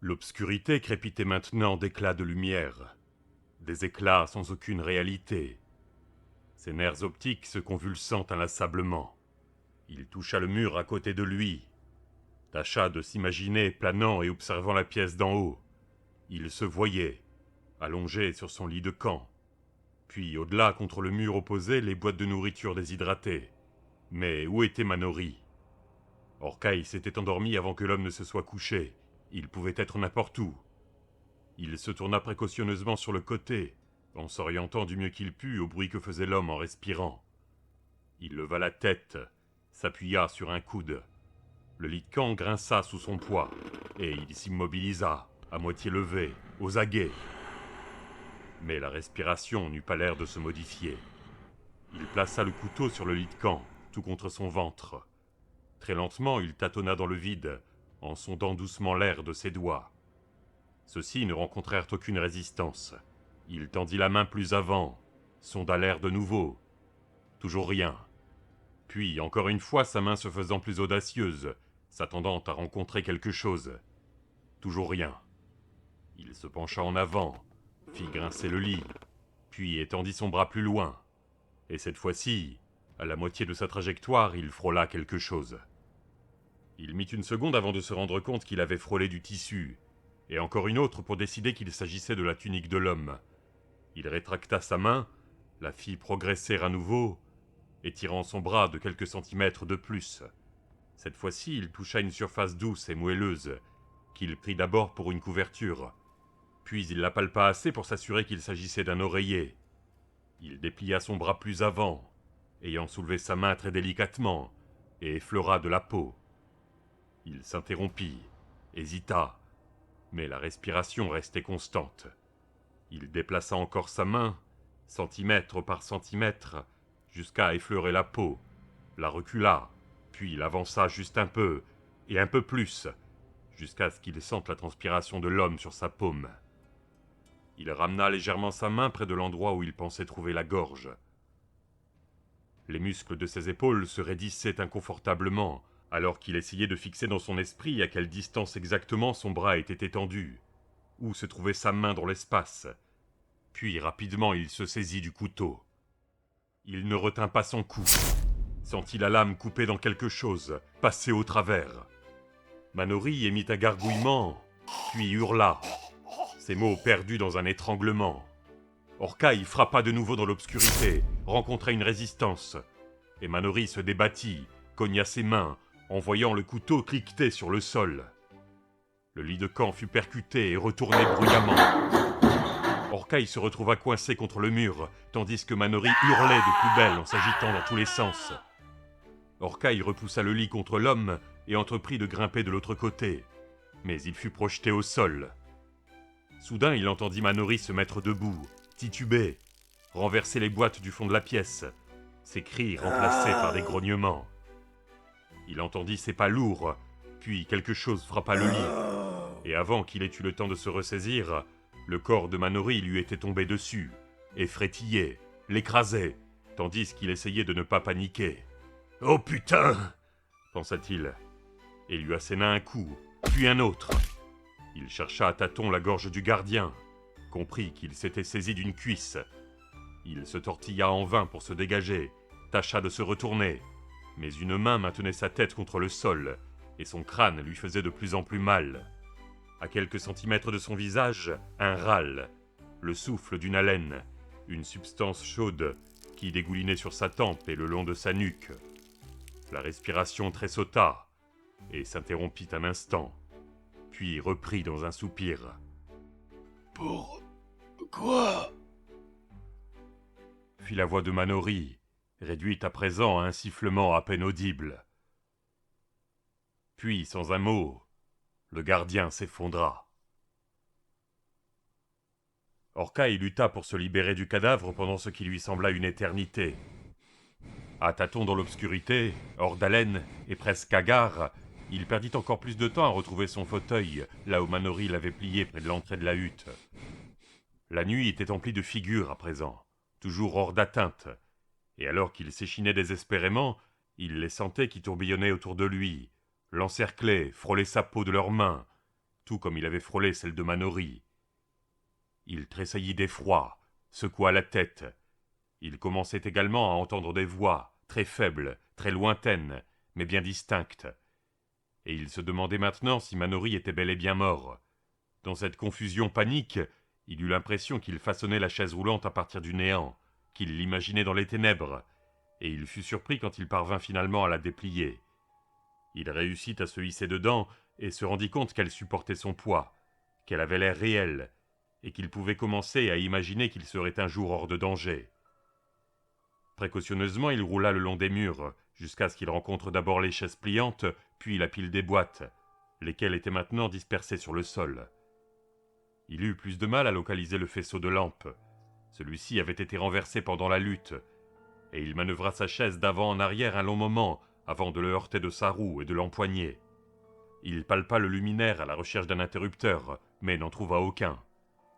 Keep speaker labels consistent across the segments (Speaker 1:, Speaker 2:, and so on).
Speaker 1: L'obscurité crépitait maintenant d'éclats de lumière, des éclats sans aucune réalité. Ses nerfs optiques se convulsant inlassablement. Il toucha le mur à côté de lui, tâcha de s'imaginer planant et observant la pièce d'en haut. Il se voyait, allongé sur son lit de camp. Puis au-delà, contre le mur opposé, les boîtes de nourriture déshydratées. Mais où était Manori? Orkai s'était endormi avant que l'homme ne se soit couché. Il pouvait être n'importe où. Il se tourna précautionneusement sur le côté, en s'orientant du mieux qu'il put au bruit que faisait l'homme en respirant. Il leva la tête, s'appuya sur un coude. Le lit de camp grinça sous son poids, et il s'immobilisa, à moitié levé, aux aguets. Mais la respiration n'eut pas l'air de se modifier. Il plaça le couteau sur le lit de camp, tout contre son ventre. Très lentement, il tâtonna dans le vide, en sondant doucement l'air de ses doigts. Ceux-ci ne rencontrèrent aucune résistance. Il tendit la main plus avant, sonda l'air de nouveau. Toujours rien. Puis, encore une fois, sa main se faisant plus audacieuse, s'attendant à rencontrer quelque chose. Toujours rien. Il se pencha en avant, fit grincer le lit, puis étendit son bras plus loin. Et cette fois-ci, à la moitié de sa trajectoire, il frôla quelque chose. Il mit une seconde avant de se rendre compte qu'il avait frôlé du tissu, et encore une autre pour décider qu'il s'agissait de la tunique de l'homme. Il rétracta sa main, la fit progresser à nouveau, étirant son bras de quelques centimètres de plus. Cette fois-ci, il toucha une surface douce et moelleuse, qu'il prit d'abord pour une couverture. Puis il la palpa assez pour s'assurer qu'il s'agissait d'un oreiller. Il déplia son bras plus avant, ayant soulevé sa main très délicatement, et effleura de la peau. Il s'interrompit, hésita, mais la respiration restait constante. Il déplaça encore sa main, centimètre par centimètre, jusqu'à effleurer la peau, la recula, puis l'avança juste un peu, et un peu plus, jusqu'à ce qu'il sente la transpiration de l'homme sur sa paume. Il ramena légèrement sa main près de l'endroit où il pensait trouver la gorge. Les muscles de ses épaules se raidissaient inconfortablement, alors qu'il essayait de fixer dans son esprit à quelle distance exactement son bras était étendu, où se trouvait sa main dans l'espace. Puis rapidement il se saisit du couteau. Il ne retint pas son coup, sentit la lame coupée dans quelque chose, passer au travers. Manori émit un gargouillement, puis hurla, ses mots perdus dans un étranglement. Orkai frappa de nouveau dans l'obscurité, rencontra une résistance, et Manori se débattit, cogna ses mains, en voyant le couteau cliqueter sur le sol. Le lit de camp fut percuté et retourné bruyamment. Orkai se retrouva coincé contre le mur, tandis que Manori hurlait de plus belle en s'agitant dans tous les sens. Orkai repoussa le lit contre l'homme et entreprit de grimper de l'autre côté, mais il fut projeté au sol. Soudain, il entendit Manori se mettre debout, tituber, renverser les boîtes du fond de la pièce, ses cris remplacés par des grognements. Il entendit ses pas lourds, puis quelque chose frappa le lit, et avant qu'il ait eu le temps de se ressaisir, le corps de Manori lui était tombé dessus, et frétillait, l'écrasait, tandis qu'il essayait de ne pas paniquer. « Oh putain !» pensa-t-il, et lui asséna un coup, puis un autre. Il chercha à tâtons la gorge du gardien, comprit qu'il s'était saisi d'une cuisse. Il se tortilla en vain pour se dégager, tâcha de se retourner, mais une main maintenait sa tête contre le sol, et son crâne lui faisait de plus en plus mal. À quelques centimètres de son visage, un râle, le souffle d'une haleine, une substance chaude qui dégoulinait sur sa tempe et le long de sa nuque. La respiration tressauta et s'interrompit un instant, puis reprit dans un soupir. « Pourquoi ?» fit la voix de Manori, réduite à présent à un sifflement à peine audible. Puis, sans un mot, le gardien s'effondra. Orkai lutta pour se libérer du cadavre pendant ce qui lui sembla une éternité. À tâtons dans l'obscurité, hors d'haleine et presque hagard, il perdit encore plus de temps à retrouver son fauteuil, là où Manori l'avait plié près de l'entrée de la hutte. La nuit était emplie de figures à présent, toujours hors d'atteinte, et alors qu'il s'échinait désespérément, il les sentait qui tourbillonnaient autour de lui, l'encerclaient, frôlaient sa peau de leurs mains, tout comme il avait frôlé celle de Manori. Il tressaillit d'effroi, secoua la tête. Il commençait également à entendre des voix, très faibles, très lointaines, mais bien distinctes. Et il se demandait maintenant si Manori était bel et bien mort. Dans cette confusion panique, il eut l'impression qu'il façonnait la chaise roulante à partir du néant, qu'il l'imaginait dans les ténèbres, et il fut surpris quand il parvint finalement à la déplier. Il réussit à se hisser dedans et se rendit compte qu'elle supportait son poids, qu'elle avait l'air réelle, et qu'il pouvait commencer à imaginer qu'il serait un jour hors de danger. Précautionneusement, il roula le long des murs, jusqu'à ce qu'il rencontre d'abord les chaises pliantes, puis la pile des boîtes, lesquelles étaient maintenant dispersées sur le sol. Il eut plus de mal à localiser le faisceau de lampe. Celui-ci avait été renversé pendant la lutte, et il manœuvra sa chaise d'avant en arrière un long moment, avant de le heurter de sa roue et de l'empoigner. Il palpa le luminaire à la recherche d'un interrupteur, mais n'en trouva aucun.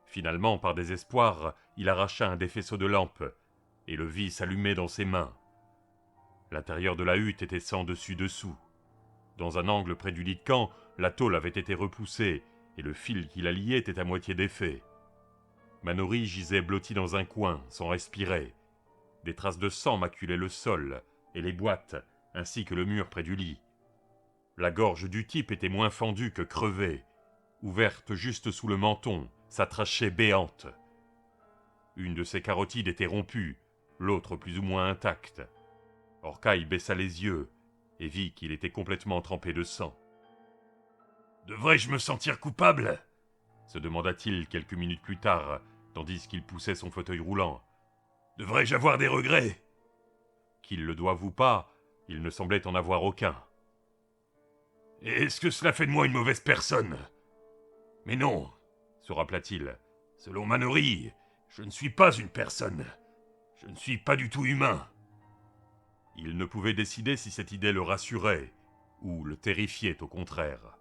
Speaker 1: Finalement, par désespoir, il arracha un des faisceaux de lampe, et le vit s'allumer dans ses mains. L'intérieur de la hutte était sans dessus-dessous. Dans un angle près du lit de camp, la tôle avait été repoussée, et le fil qui la liait était à moitié défait. Manori gisait blotti dans un coin, sans respirer. Des traces de sang maculaient le sol, et les boîtes, ainsi que le mur près du lit. La gorge du type était moins fendue que crevée, ouverte juste sous le menton, sa trachée béante. Une de ses carotides était rompue, l'autre plus ou moins intacte. Orkai baissa les yeux et vit qu'il était complètement trempé de sang. « Devrais-je me sentir coupable ?» se demanda-t-il quelques minutes plus tard, tandis qu'il poussait son fauteuil roulant. « Devrais-je avoir des regrets ?» Qu'il le doive ou pas, il ne semblait en avoir aucun. « Est-ce que cela fait de moi une mauvaise personne ? Mais non, se rappela-t-il. Selon Manori, je ne suis pas une personne. Je ne suis pas du tout humain. » Il ne pouvait décider si cette idée le rassurait ou le terrifiait au contraire.